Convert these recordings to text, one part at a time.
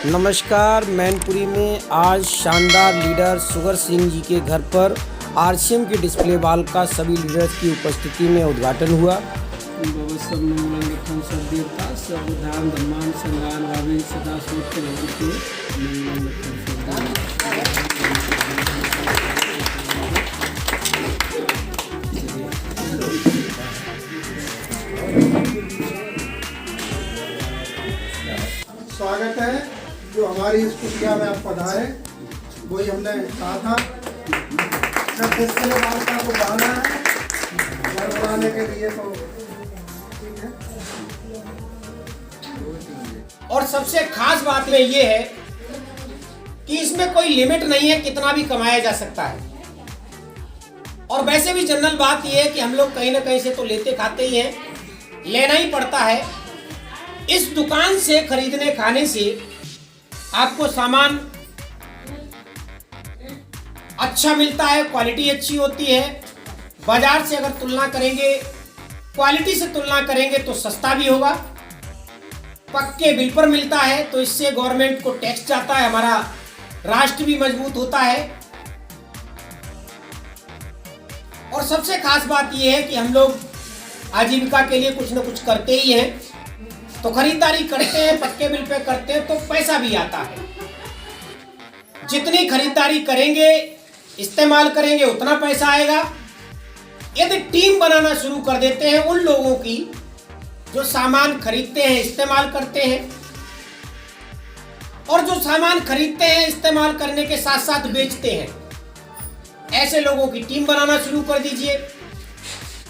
नमस्कार। मैनपुरी में आज शानदार लीडर सुगर सिंह जी के घर पर आरसीएम के डिस्प्ले वॉल का सभी लीडर्स की उपस्थिति में उद्घाटन हुआ। स्वागत है। जो हमारी इस कुटिया में आप पधारे वही हमने कहा था। जब डिस्प्ले वॉल का को बनाना है घर बनाने के लिए तो ठीक है। और सबसे खास बात में ये है कि इसमें कोई लिमिट नहीं है, कितना भी कमाया जा सकता है। और वैसे भी जनरल बात ये है कि हम लोग कहीं ना कहीं से तो लेते खाते ही हैं, लेना ही पड़ता है। इस दुकान से खरीदने खाने से आपको सामान अच्छा मिलता है, क्वालिटी अच्छी होती है। बाजार से अगर तुलना करेंगे, क्वालिटी से तुलना करेंगे तो सस्ता भी होगा। पक्के बिल पर मिलता है तो इससे गवर्नमेंट को टैक्स जाता है, हमारा राष्ट्र भी मजबूत होता है। और सबसे खास बात यह है कि हम लोग आजीविका के लिए कुछ न कुछ करते ही हैं, तो खरीदारी करते हैं, पक्के बिल पे करते हैं तो पैसा भी आता है। जितनी खरीदारी करेंगे, इस्तेमाल करेंगे, उतना पैसा आएगा। यदि टीम बनाना शुरू कर देते हैं उन लोगों की जो सामान खरीदते हैं, इस्तेमाल करते हैं, और जो सामान खरीदते हैं, इस्तेमाल करने के साथ साथ बेचते हैं, ऐसे लोगों की टीम बनाना शुरू कर दीजिए।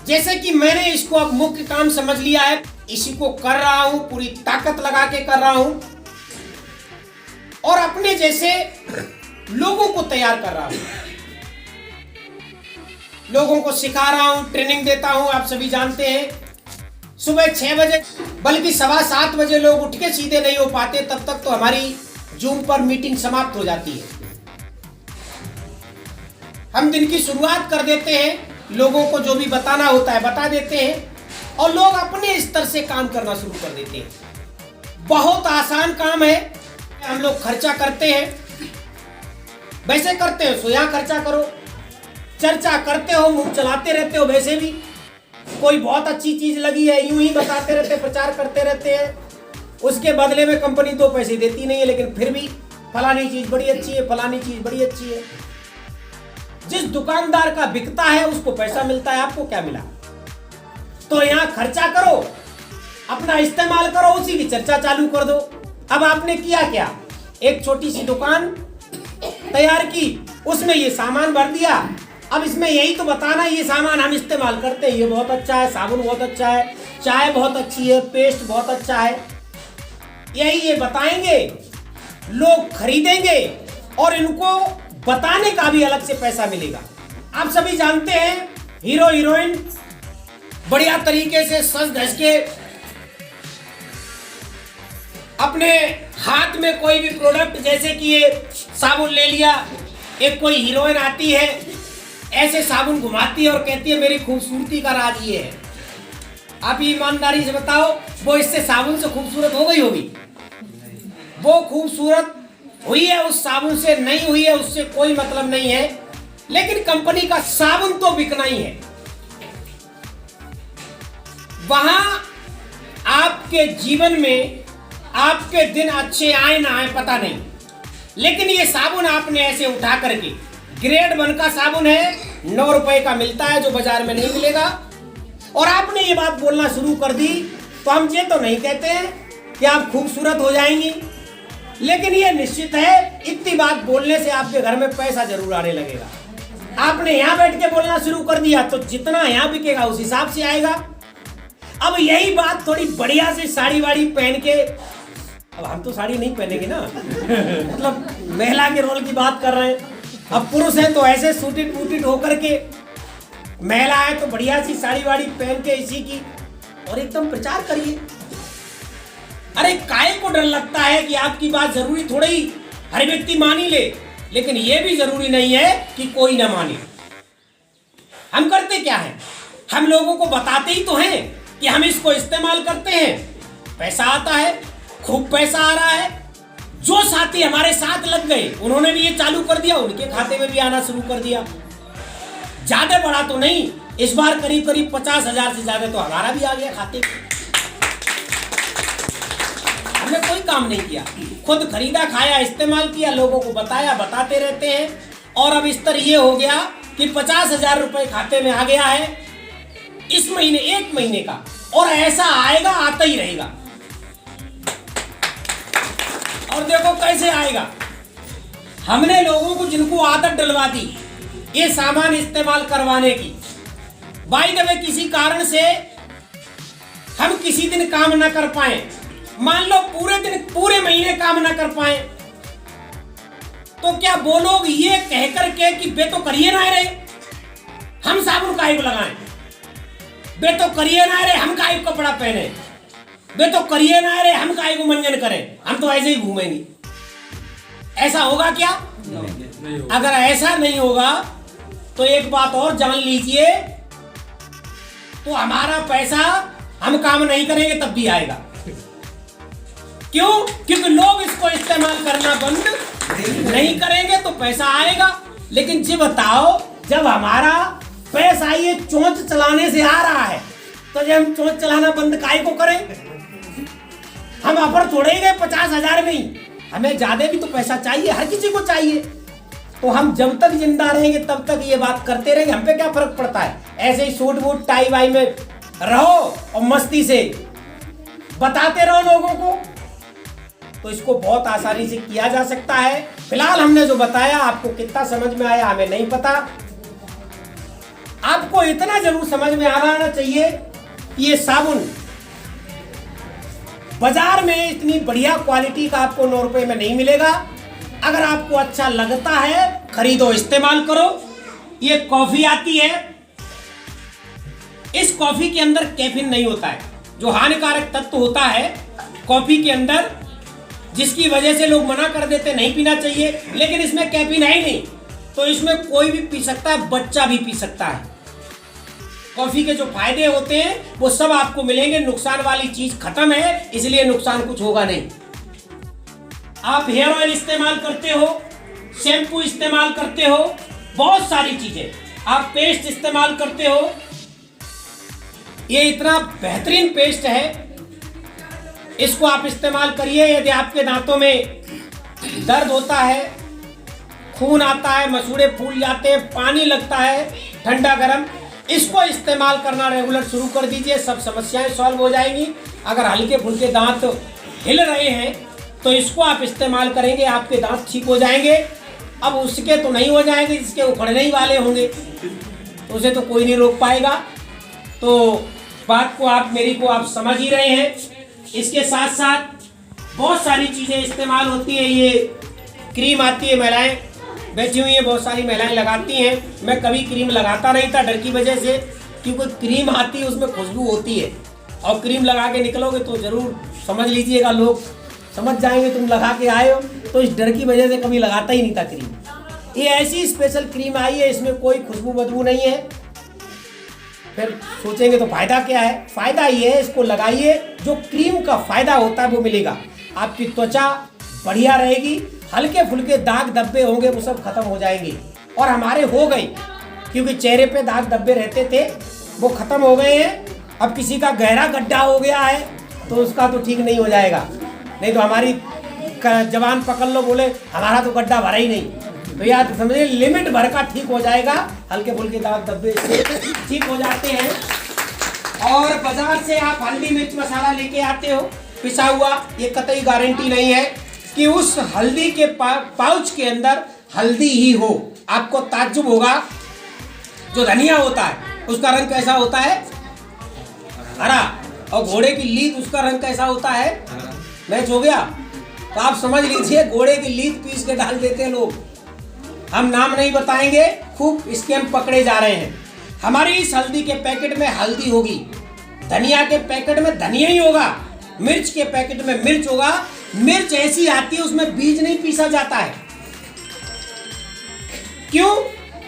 जैसे कि मैंने इसको अब मुख्य काम समझ लिया है, इसी को कर रहा हूं, पूरी ताकत लगा के कर रहा हूं और अपने जैसे लोगों को तैयार कर रहा हूं, लोगों को सिखा रहा हूं, ट्रेनिंग देता हूं। आप सभी जानते हैं सुबह 6 बजे बल्कि 7:15 बजे लोग उठ के सीधे नहीं हो पाते, तब तक तो हमारी जूम पर मीटिंग समाप्त हो जाती है। हम दिन की शुरुआत कर देते हैं, लोगों को जो भी बताना होता है बता देते हैं और लोग अपने स्तर से काम करना शुरू कर देते हैं। बहुत आसान काम है। हम लोग खर्चा करते हैं, वैसे करते हैं सो यहाँ खर्चा करो, चर्चा करते हो, मुंह चलाते रहते हो, वैसे भी कोई बहुत अच्छी चीज लगी है यूं ही बताते रहते, प्रचार करते रहते हैं। उसके बदले में कंपनी 2 पैसे देती नहीं है, लेकिन फिर भी फलानी चीज बड़ी अच्छी है, फलानी चीज बड़ी अच्छी है। जिस दुकानदार का बिकता है उसको पैसा मिलता है, आपको क्या मिला? तो यहाँ खर्चा करो, अपना इस्तेमाल करो, उसी की चर्चा चालू कर दो। अब आपने किया क्या? एक छोटी सी दुकान तैयार की, उसमें ये सामान भर दिया। अब इसमें यही तो बताना, ये सामान हम इस्तेमाल करते हैं, ये बहुत अच्छा है, साबुन बहुत अच्छा है, चाय बहुत अच्छी है, पेस्ट बहुत अच्छा है, यही ये बताएंगे, लोग खरीदेंगे और इनको बताने का भी अलग से पैसा मिलेगा। आप सभी जानते हैं हीरो हीरोइन बढ़िया तरीके से सज धज के अपने हाथ में कोई भी प्रोडक्ट, जैसे कि ये साबुन ले लिया, एक कोई हीरोइन आती है, ऐसे साबुन घुमाती है और कहती है मेरी खूबसूरती का राज ये है। आप ईमानदारी से बताओ, वो इससे साबुन से खूबसूरत हो गई होगी? वो खूबसूरत हुई है उस साबुन से, नहीं हुई है उससे कोई मतलब नहीं है, लेकिन कंपनी का साबुन तो बिकना ही है। वहां आपके जीवन में आपके दिन अच्छे आए ना आए पता नहीं, लेकिन ये साबुन आपने ऐसे उठा करके, ग्रेड 1 का साबुन है, 9 रुपए का मिलता है, जो बाजार में नहीं मिलेगा, और आपने ये बात बोलना शुरू कर दी। तो हम ये तो नहीं कहते हैं कि आप खूबसूरत हो जाएंगी, लेकिन ये निश्चित है इतनी बात बोलने से आपके घर में पैसा जरूर आने लगेगा। आपने यहाँ बैठ के बोलना शुरू कर दिया तो जितना यहाँ बिकेगा उस हिसाब से आएगा। अब यही बात थोड़ी बढ़िया से साड़ी वाड़ी पहन के, अब हम तो साड़ी नहीं पहनेंगे ना मतलब महिला के रोल की बात कर रहे हैं। अब पुरुष हैं तो ऐसे सूटिड बूटिड होकर के, महिला है तो बढ़िया सी साड़ी वाड़ी पहन के इसी की, और एकदम प्रचार करिए। अरे काहे को डर लगता है कि आपकी बात जरूरी थोड़ी ही हर व्यक्ति मान ही ले, लेकिन यह भी जरूरी नहीं है कि कोई ना माने। हम करते क्या है, हम लोगों को बताते ही तो हैं कि हम इसको इस्तेमाल करते हैं, पैसा आता है, खूब पैसा आ रहा है, जो साथी हमारे साथ लग गए उन्होंने भी ये चालू कर दिया, उनके खाते में भी आना शुरू कर दिया। ज्यादा बड़ा तो नहीं, इस बार करीब करीब 50,000 से ज्यादा तो हमारा भी आ गया खाते में। हमने कोई काम नहीं किया, खुद खरीदा, खाया, इस्तेमाल किया, लोगों को बताया, बताते रहते हैं। और अब स्तर ये हो गया कि 50,000 रुपए खाते में आ गया है इस महीने, 1 महीने का, और ऐसा आएगा, आता ही रहेगा। और देखो कैसे आएगा। हमने लोगों को जिनको आदत डलवा दी ये सामान इस्तेमाल करवाने की, बाय द वे किसी कारण से हम किसी दिन काम ना कर पाए, मान लो पूरे दिन, पूरे महीने काम ना कर पाए, तो क्या वो लोग ये कह करके कि बे तो करिए ना रे, हम साबुन काहे को लगाएं, बे तो करिए ना रे, हम काहे को कपड़ा पहने, बे तो करिए ना रे, हम काहे को मंजन करें, हम तो ऐसे ही घूमेंगे। ऐसा होगा क्या? नहीं। अगर ऐसा नहीं होगा तो एक बात और जान लीजिए, तो हमारा पैसा हम काम नहीं करेंगे तब भी आएगा। क्यों? क्योंकि लोग इसको इस्तेमाल करना बंद नहीं करेंगे तो पैसा आएगा। लेकिन जी बताओ, जब हमारा पैसा ये चोंच चलाने से आ रहा है तो जब हम चोंच चलाना बंद काहे को करें? हम अपर छोड़ेंगे 50,000 में ही, हमें ज्यादा भी तो पैसा चाहिए, हर किसी को चाहिए। तो हम जब तक जिंदा रहेंगे तब तक ये बात करते रहेंगे, हम पे क्या फर्क पड़ता है। ऐसे ही सूट बूट टाई वाई में रहो और मस्ती से बताते रहो लोगों को, तो इसको बहुत आसानी से किया जा सकता है। फिलहाल हमने जो बताया, आपको कितना समझ में आया हमें नहीं पता। आपको इतना जरूर समझ में आना चाहिए कि ये साबुन बाजार में इतनी बढ़िया क्वालिटी का आपको 9 रुपए में नहीं मिलेगा। अगर आपको अच्छा लगता है खरीदो, इस्तेमाल करो। ये कॉफी आती है, इस कॉफी के अंदर कैफीन नहीं होता है, जो हानिकारक तत्व होता है कॉफी के अंदर, जिसकी वजह से लोग मना कर देते नहीं पीना चाहिए। लेकिन इसमें कैफीन है ही नहीं, तो इसमें कोई भी पी सकता है, बच्चा भी पी सकता है। कॉफी के जो फायदे होते हैं वो सब आपको मिलेंगे, नुकसान वाली चीज खत्म है, इसलिए नुकसान कुछ होगा नहीं। आप हेयर ऑयल इस्तेमाल करते हो, शैम्पू इस्तेमाल करते हो, बहुत सारी चीजें, आप पेस्ट इस्तेमाल करते हो। ये इतना बेहतरीन पेस्ट है, इसको आप इस्तेमाल करिए। यदि आपके दांतों में दर्द होता है, खून आता है, मसूड़े फूल जाते हैं, पानी लगता है ठंडा गर्म, इसको इस्तेमाल करना रेगुलर शुरू कर दीजिए, सब समस्याएं सॉल्व हो जाएंगी। अगर हल्के फुल्के दांत हिल रहे हैं तो इसको आप इस्तेमाल करेंगे, आपके दांत ठीक हो जाएंगे। अब उसके तो नहीं हो जाएंगे, जिसके उखड़ने ही वाले होंगे, तो उसे तो कोई नहीं रोक पाएगा। तो बात को आप, मेरी को आप समझ ही रहे हैं। इसके साथ साथ बहुत सारी चीज़ें इस्तेमाल होती हैं। ये क्रीम आती है, महिलाएं बैठी हुई हैं, बहुत सारी महिलाएं लगाती हैं। मैं कभी क्रीम लगाता नहीं था डर की वजह से, क्योंकि क्रीम आती है उसमें खुशबू होती है, और क्रीम लगा के निकलोगे तो ज़रूर समझ लीजिएगा, लोग समझ जाएंगे तुम लगा के आए हो, तो इस डर की वजह से कभी लगाता ही नहीं था क्रीम। ये ऐसी स्पेशल क्रीम आई है, इसमें कोई खुशबू बदबू नहीं है। फिर सोचेंगे तो फायदा क्या है? फायदा ये है, इसको लगाइए, जो क्रीम का फायदा होता है वो मिलेगा। आपकी त्वचा बढ़िया रहेगी, हल्के फुल्के दाग धब्बे होंगे वो सब खत्म हो जाएंगे, और हमारे हो गए, क्योंकि चेहरे पे दाग धब्बे रहते थे वो खत्म हो गए हैं। अब किसी का गहरा गड्ढा हो गया है तो उसका तो ठीक नहीं हो जाएगा, नहीं तो हमारी जवान पकड़ लो, बोले हमारा तो गड्ढा भरा ही नहीं, तो यार समझिए लिमिट भर का ठीक हो जाएगा। हल्के फुल्के दाग धब्बे ठीक हो जाते हैं। और बाजार से आप हल्दी मिर्च मसाला लेके आते हो पिसा हुआ, ये कतई गारंटी नहीं है कि उस हल्दी के पाउच के अंदर हल्दी ही हो। आपको ताज्जुब होगा, जो धनिया होता है उसका रंग कैसा होता है? हरा, और घोड़े की लीद उसका रंग कैसा होता है? मैच हो गया। तो आप समझ लीजिए घोड़े की लीद पीस के डाल देते हैं लोग। हम नाम नहीं बताएंगे, खूब स्कैम पकड़े जा रहे हैं। हमारी इस हल्दी के पैकेट में हल्दी होगी, धनिया के पैकेट में धनिया ही होगा, मिर्च के पैकेट में मिर्च होगा। मिर्च ऐसी आती है उसमें बीज नहीं पीसा जाता है। क्यों?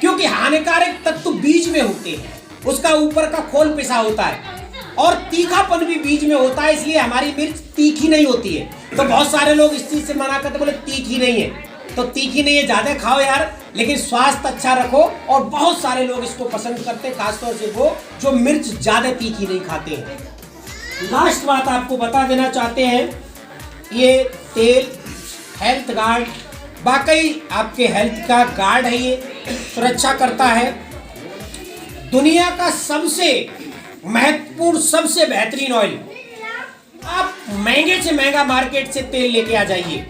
क्योंकि हानिकारक तत्व बीज में होते हैं, उसका ऊपर का खोल पिसा होता है, और तीखापन भी बीज में होता है, इसलिए हमारी मिर्च तीखी नहीं होती है। तो बहुत सारे लोग इस चीज से मना करते, बोले तीखी नहीं है, तो तीखी नहीं है, ज्यादा खाओ यार, लेकिन स्वास्थ्य अच्छा रखो। और बहुत सारे लोग इसको पसंद करते हैं, खासतौर से वो जो मिर्च ज्यादा तीखी नहीं खाते हैं। लास्ट बात आपको बता देना चाहते हैं, ये तेल हेल्थ गार्ड, वाकई आपके हेल्थ का गार्ड है, ये सुरक्षा करता है। दुनिया का सबसे महत्वपूर्ण, सबसे बेहतरीन ऑयल। आप महंगे से महंगा मार्केट से तेल लेके आ जाइए,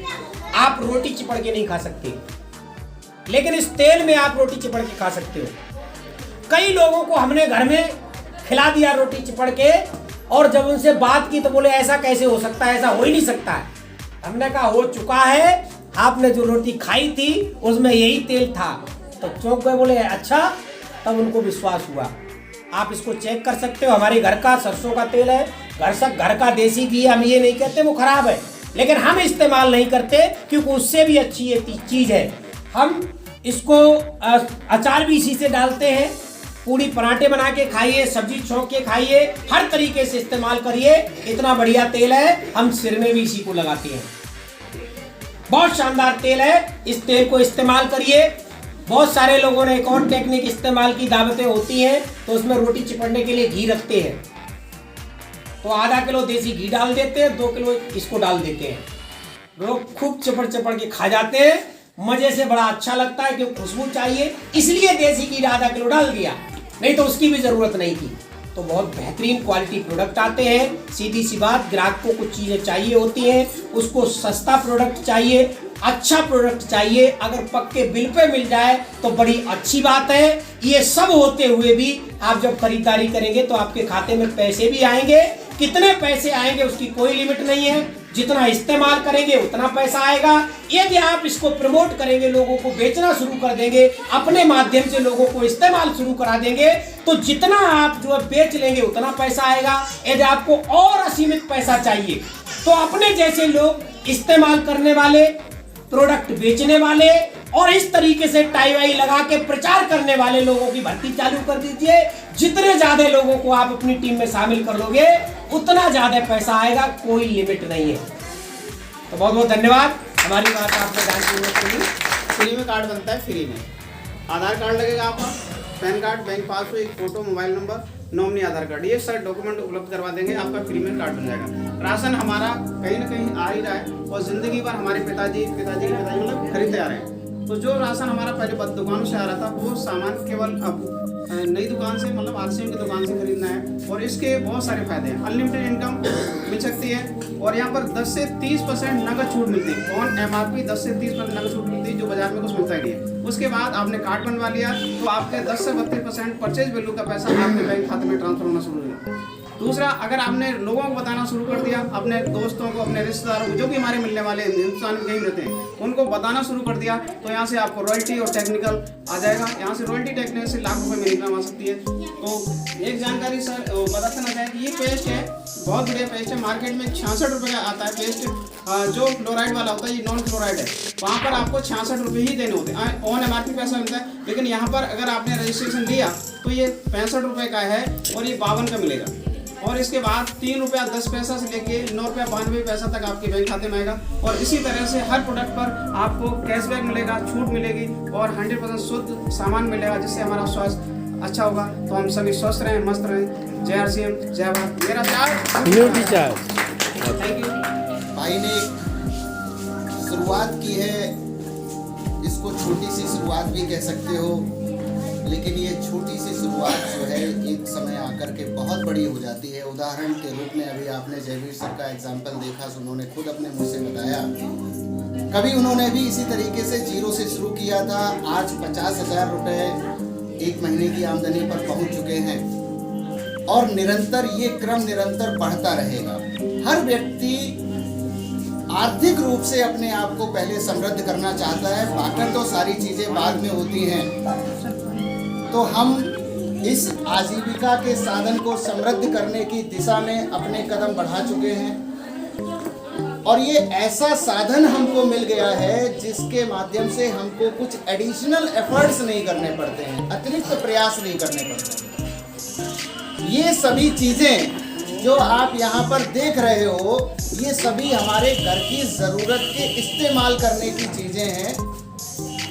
आप रोटी चिपड़ के नहीं खा सकते, लेकिन इस तेल में आप रोटी चिपड़ के खा सकते हो। कई लोगों को हमने घर में खिला दिया रोटी चिपड़ के, और जब उनसे बात की तो बोले ऐसा कैसे हो सकता है, ऐसा हो ही नहीं सकता है। हमने कहा हो चुका है, आपने जो रोटी खाई थी उसमें यही तेल था। तो चौंक गए, बोले अच्छा, तब उनको विश्वास हुआ। आप इसको चेक कर सकते हो, हमारे घर का सरसों का तेल है, घर का देसी घी। हम ये नहीं कहते वो खराब है, लेकिन हम इस्तेमाल नहीं करते क्योंकि उससे भी अच्छी ये चीज है। हम इसको अचार भी इसी से डालते हैं, पूरी पराठे बना के खाइए, सब्जी छोंक के खाइए, हर तरीके से इस्तेमाल करिए। इतना बढ़िया तेल है, हम सिर में भी इसी को लगाते हैं। बहुत शानदार तेल है, इस तेल को इस्तेमाल करिए। बहुत सारे लोगों ने एक और टेक्निक इस्तेमाल की, दावतें होती हैं तो उसमें रोटी चिपड़ने के लिए घी रखते हैं, तो आधा किलो देसी घी डाल देते हैं, 2 किलो इसको डाल देते हैं। लोग खूब चिपड़ चिपड़ के खा जाते हैं, मजे से, बड़ा अच्छा लगता है क्योंकि खुशबू चाहिए, इसलिए देसी घी आधा किलो डाल दिया, नहीं तो उसकी भी जरूरत नहीं थी। तो बहुत बेहतरीन क्वालिटी प्रोडक्ट आते हैं। सीधी सी बात, ग्राहक को कुछ चीजें चाहिए होती हैं, उसको सस्ता प्रोडक्ट चाहिए, अच्छा प्रोडक्ट चाहिए। अगर पक्के बिल पे मिल जाए तो बड़ी अच्छी बात है। ये सब होते हुए भी आप जब खरीदारी करेंगे तो आपके खाते में पैसे भी आएंगे। कितने पैसे आएंगे उसकी कोई लिमिट नहीं है, जितना इस्तेमाल करेंगे उतना पैसा आएगा। यदि आप इसको प्रमोट करेंगे, लोगों को बेचना शुरू कर देंगे, अपने माध्यम से लोगों को इस्तेमाल शुरू करा देंगे, तो जितना आप जो है बेच लेंगे उतना पैसा आएगा। यदि आपको और असीमित पैसा चाहिए तो अपने जैसे लोग इस्तेमाल करने वाले, प्रोडक्ट बेचने वाले और इस तरीके से टाई वाई लगा के प्रचार करने वाले लोगों की भर्ती चालू कर दीजिए। जितने ज्यादा लोगों को आप अपनी टीम में शामिल कर लोगे उतना ज्यादा पैसा आएगा, कोई लिमिट नहीं है। तो बहुत बहुत धन्यवाद, हमारी बात आपने ध्यानपूर्वक सुनी। फ्री में कार्ड बनता है, फ्री में आधार कार्ड लगेगा आपका, पैन कार्ड, बैंक पासबुक, एक फोटो, मोबाइल नंबर, नॉमिनी आधार कार्ड, ये सारे डॉक्यूमेंट उपलब्ध करवा देंगे, आपका फ्री में कार्ड बन जाएगा। राशन हमारा कहीं ना कहीं आ ही रहा है और जिंदगी भर हमारे पिताजी मतलब खरीदते आ रहे हैं। तो जो राशन हमारा पहले दुकानों से आ रहा था वो सामान केवल अब नई दुकान से मतलब आरसीएम की दुकान से खरीदना है। और इसके बहुत सारे फायदे हैं, अनलिमिटेड इनकम मिल सकती है और यहाँ पर 10 से 30% नगद छूट मिलती है। ऑन एमआरपी 10 से 30% नगद छूट मिलती है, जो बाजार में कुछ मिलता ही नहीं है। उसके बाद आपने कार्ड बनवा लिया तो आपके 10 से 32% परचेज वैल्यू का पैसा आपके बैंक खाते में ट्रांसफर होना शुरू हो गया। दूसरा, अगर आपने लोगों को बताना शुरू कर दिया, अपने दोस्तों को, अपने रिश्तेदारों को, जो भी हमारे मिलने वाले हिंदुस्तान में कहीं रहते हैं, उनको बताना शुरू कर दिया तो यहाँ से आपको रॉयल्टी और टेक्निकल आ जाएगा। यहाँ से रॉयल्टी टेक्निकल से लाख रुपए में इनकम आ सकती है। तो एक जानकारी सर बताना चाहें कि ये पेस्ट है, बहुत बढ़िया पेस्ट है। मार्केट में 66 रुपये का आता है पेस्ट, जो फ्लोराइड वाला होता है, ये नॉन फ्लोराइड है। वहाँ पर आपको 66 रुपये ही देने होते हैं, ऑन एमआरपी पैसा मिलता है। लेकिन यहाँ पर अगर आपने रजिस्ट्रेशन लिया तो ये 65 रुपये का है और ये 52 का मिलेगा। और इसके बाद 3 रुपया 10 पैसा से लेके 9 रुपया 92 पैसा तक आपके बैंक खाते में आएगा। और इसी तरह से हर प्रोडक्ट पर आपको कैशबैक मिलेगा, छूट मिलेगी और 100% शुद्ध सामान मिलेगा, जिससे हमारा स्वास्थ्य अच्छा होगा। तो हम सभी स्वस्थ रहें, मस्त रहें। जय आरसीएम, जय भारत। मेरा चार्ज थैंक यू। भाई ने शुरुआत की है, इसको छोटी सी शुरुआत भी कह सकते हो, लेकिन ये छोटी सी शुरुआत जो है एक समय आकर के बहुत बड़ी हो जाती है। उदाहरण के रूप में अभी आपने जयवीर सर का एग्जाम्पल देखा, उन्होंने खुद अपने मुंह से बताया, कभी उन्होंने भी इसी तरीके से जीरो से शुरू किया था। आज 50,000 रुपये एक महीने की आमदनी पर पहुंच चुके हैं और निरंतर ये क्रम निरंतर बढ़ता रहेगा। हर व्यक्ति आर्थिक रूप से अपने आप को पहले समृद्ध करना चाहता है, बाकी तो सारी चीजें बाद में होती हैं। तो हम इस आजीविका के साधन को समृद्ध करने की दिशा में अपने कदम बढ़ा चुके हैं और ये ऐसा साधन हमको मिल गया है जिसके माध्यम से हमको कुछ एडिशनल एफर्ट्स नहीं करने पड़ते हैं, अतिरिक्त प्रयास नहीं करने पड़ते हैं। ये सभी चीजें जो आप यहाँ पर देख रहे हो ये सभी हमारे घर की ज़रूरत के इस्तेमाल करने की चीज़ें हैं,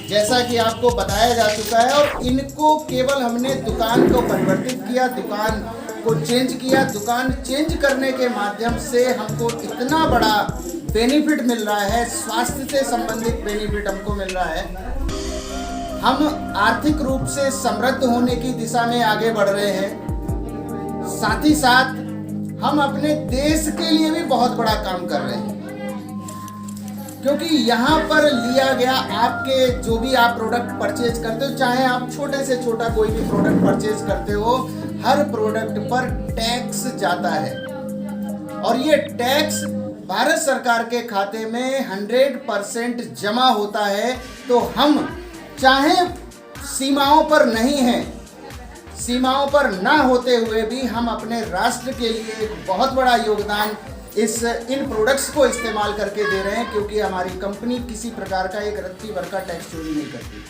जैसा कि आपको बताया जा चुका है। और इनको केवल हमने दुकान को परिवर्तित किया, दुकान को चेंज किया। दुकान चेंज करने के माध्यम से हमको इतना बड़ा बेनिफिट मिल रहा है, स्वास्थ्य से संबंधित बेनिफिट हमको मिल रहा है। हम आर्थिक रूप से समृद्ध होने की दिशा में आगे बढ़ रहे हैं, साथ ही साथ हम अपने देश के लिए भी बहुत बड़ा काम कर रहे हैं, क्योंकि यहाँ पर लिया गया आपके जो भी आप प्रोडक्ट परचेज करते हो, चाहे आप छोटे से छोटा कोई भी प्रोडक्ट परचेज करते हो, हर प्रोडक्ट पर टैक्स जाता है और ये टैक्स भारत सरकार के खाते में 100% जमा होता है। तो हम चाहे सीमाओं पर नहीं हैं, सीमाओं पर ना होते हुए भी हम अपने राष्ट्र के लिए एक बहुत बड़ा योगदान इन प्रोडक्ट्स को इस्तेमाल करके दे रहे हैं, क्योंकि हमारी कंपनी किसी प्रकार का एक रत्ती भर का टैक्स चोरी नहीं करती,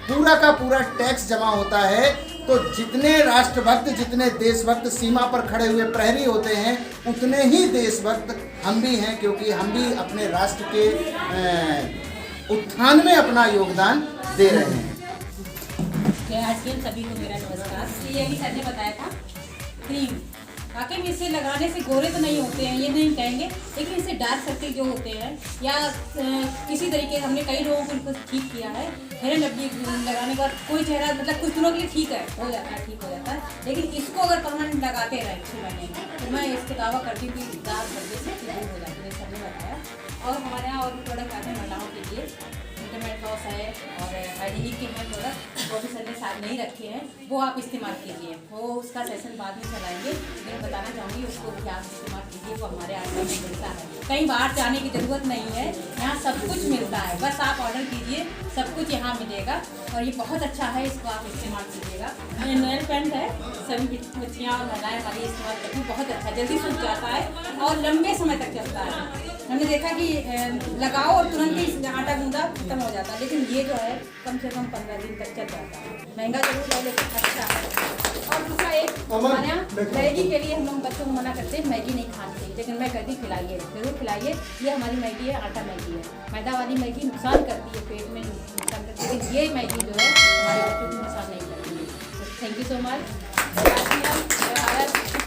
पूरा का पूरा टैक्स जमा होता है। तो जितने राष्ट्रभक्त, जितने देशभक्त सीमा पर खड़े हुए प्रहरी होते हैं, उतने ही देशभक्त हम भी हैं, क्योंकि हम भी अपने राष्ट्र के उत्थान में अपना योगदान दे रहे हैं। सभी को मेरा नमस्कार। ये अभी सर ने बताया था क्रीम, वाकई में इसे लगाने से गोरे तो नहीं होते हैं, ये नहीं कहेंगे, लेकिन इससे डार्क सर्कल जो होते हैं या किसी तरीके हमने कई लोगों को इनको ठीक किया है। फेयर एंड लवली लगाने के बाद कोई चेहरा मतलब कुछ दिनों के लिए ठीक है, हो जाता है, ठीक हो जाता है, लेकिन इसको अगर परमानेंट लगाते रहे 6 महीने तो मैं इसके दावा करती हूँ कि डार्क सर्कल से दूर हो जाती है, सर ने बताया। और हमारे यहाँ और भी प्रोडक्ट आते हैं महिलाओं के लिए, इंटरमेट लॉस है और हाइजीनिक के हैं प्रोडक्ट, वो भी सर ने साथ नहीं रखे हैं, वो आप इस्तेमाल कीजिए। वो उसका सेशन बाद में चलाएंगे, लेकिन बताना चाहूँगी उसको भी आप इस्तेमाल कीजिए, वो हमारे आसपास में मिलता है, कहीं बाहर जाने की ज़रूरत नहीं है, यहाँ सब कुछ मिलता है, बस आप ऑर्डर कीजिए, सब कुछ यहाँ मिलेगा और ये बहुत अच्छा है, इसको आप इस्तेमाल कीजिएगा। नेल पेंट है, सभी बच्चियाँ और महिलाएँ हमारी इस्तेमाल करती हैं, बहुत अच्छा, जल्दी सूख जाता है और लंबे समय तक चलता है। हमने देखा कि लगाओ और तुरंत ही आटा गूंदा खत्म हो जाता है, लेकिन ये जो है कम से कम 15 दिन तक चल जाता है। महंगा जरूर है लेकिन अच्छा है। और दूसरा एक हमारे यहाँ मैगी के लिए हम लोग बच्चों को मना करते हैं, मैगी नहीं खानी चाहिए, लेकिन मैं कहती खिलाइए, जरूर खिलाइए। ये हमारी मैगी है, आटा मैगी है, मैदा वाली मैगी नुकसान करती है, पेट में नुकसान करती है, लेकिन ये मैगी जो है हमारे बच्चों को नुकसान नहीं करती है। Thank you so much.